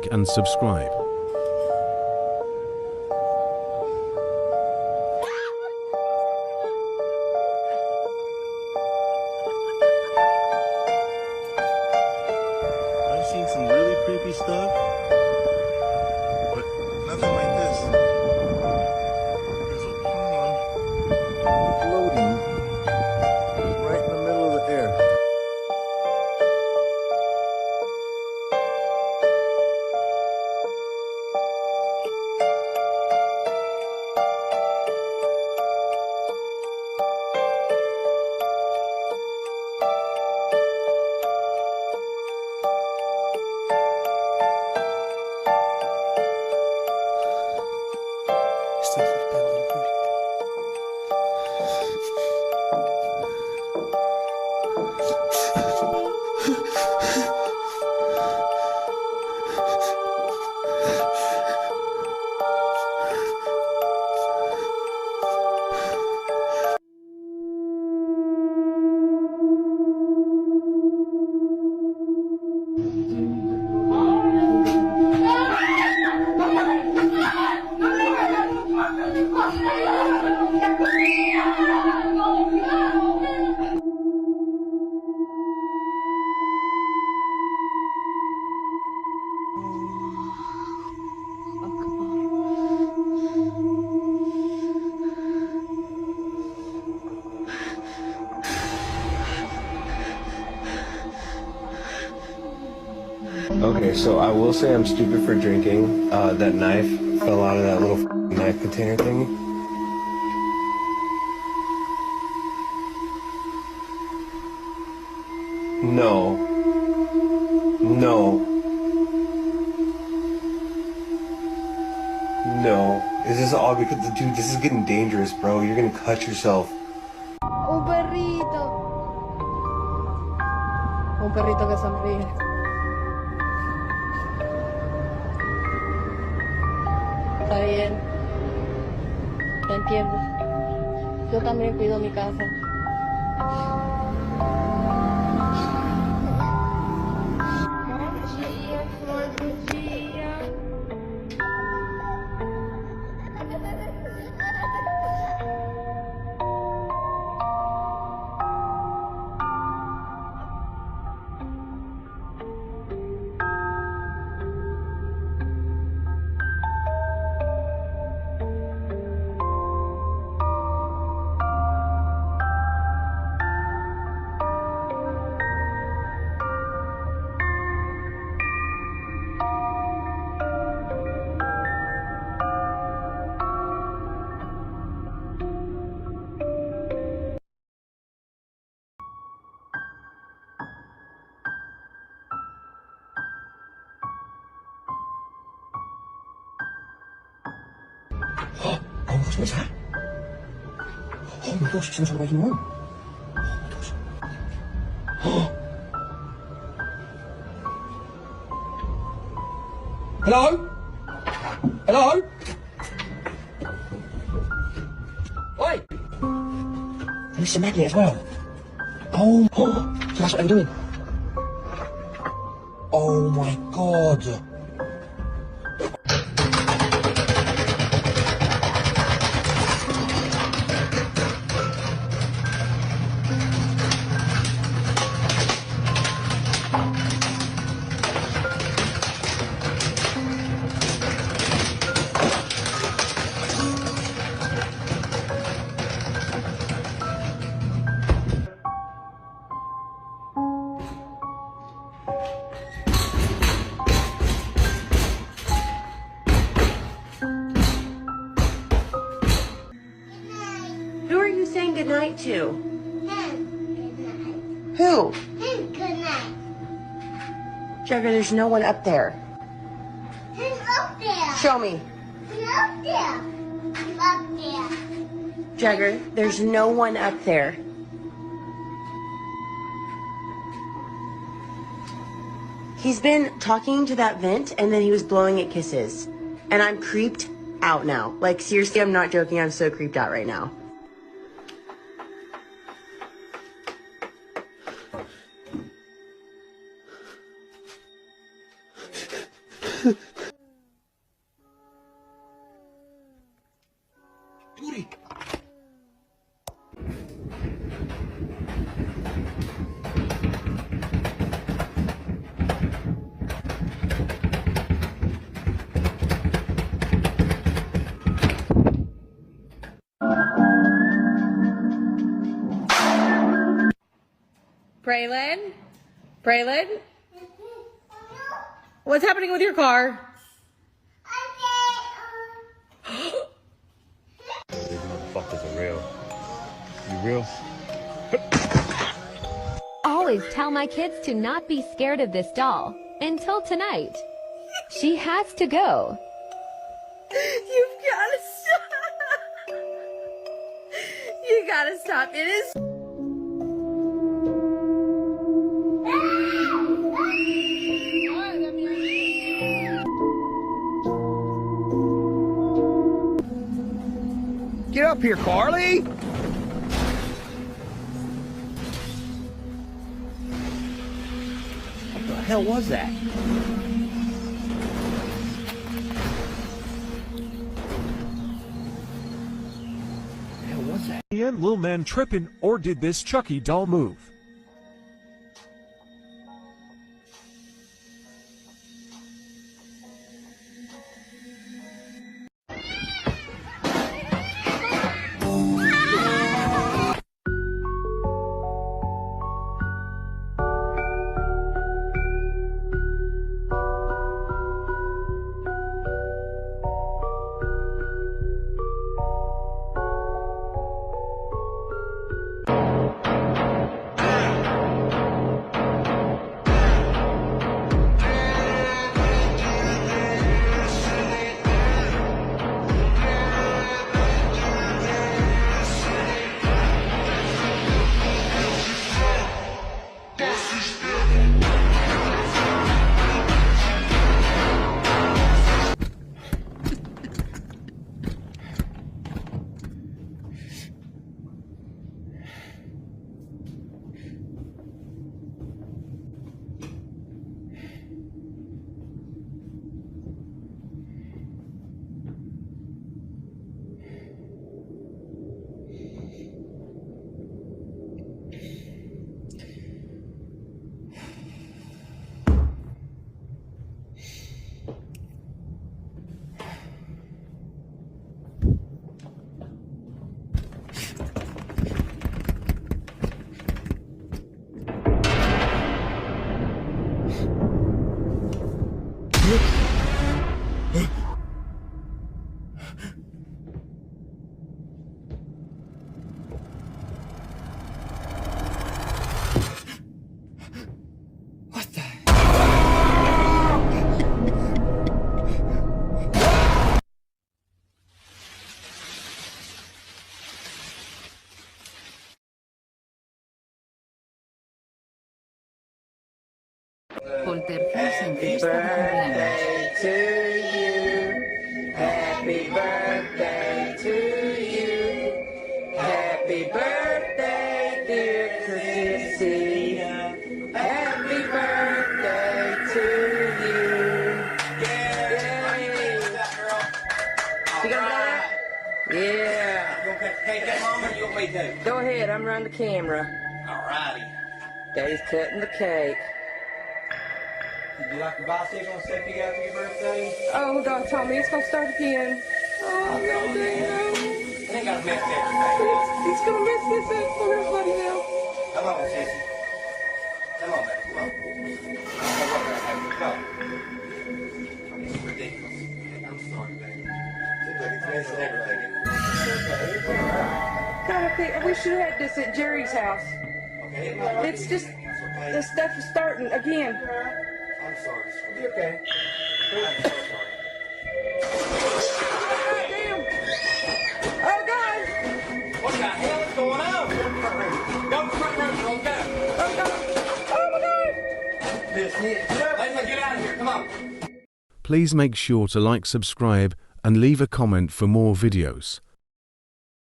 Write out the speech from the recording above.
like and subscribe. I've seen some really creepy stuff, but nothing like this. There's a pond floating right in the middle of the air. Okay, so I will say I'm stupid for drinking. That knife fell out of that little knife container thingy. No. No. No. This is all because, dude, this is getting dangerous, bro. You're gonna cut yourself. Un perrito. Un perrito que sonríe. Está bien. Te entiendo. Yo también cuido mi casa. Oh my gosh, what's that? Oh my gosh, someone's on the way home. Oh my gosh. Oh. Hello? Hello? Oi! And it's a magnet as well. Oh, so that's what they were doing. Oh my god. Who are you saying goodnight to? Him. Good night. Who? Him. Good night. Jagger, there's no one up there. He's up there. Show me. He's up there. He's up there. Jagger, there's no one up there. He's been talking to that vent and then he was blowing it kisses. And I'm creeped out now. Like, seriously, I'm not joking. I'm so creeped out right now. Booty. Braylon? Braylon? What's happening with your car? These motherfuckers are real. You real? Always tell my kids to not be scared of this doll. Until tonight. She has to go. You've gotta stop. You gotta stop. It is. Get up here, Carly! What the hell was that? What the hell was that? And Lil Man tripping, or did this Chucky doll move? Poltergeist en fiesta de cumpleaños. To you. Happy birthday to you. Happy birthday, dear Chrissy. Happy birthday to you. Yay. You gonna blow that? Yeah. Hey, that mom or you want me to? Go ahead, I'm around the camera. Alrighty. Daddy's cutting the cake. Did you like the bicycle stuff you got for your birthday? Oh, God, Tommy, it's gonna start again. Oh, no, damn. I ain't got to mess everything. He's gonna mess this up for everybody now. Come on, sissy. Come on, baby. Come on. Come on. It's ridiculous. I'm sorry, baby. Seems like it's messing everything. God, we should have had this at Jerry's house. Okay. It's just, the stuff is starting again. I'm sorry, sweetie. You're okay. I'm so sorry. God damn. Oh, God. What the hell is going on? Go to the front room. Go to the front room. Don't go. Oh, God. Oh, my God. This is. Let's get out of here. Come on. Please make sure to like, subscribe, and leave a comment for more videos.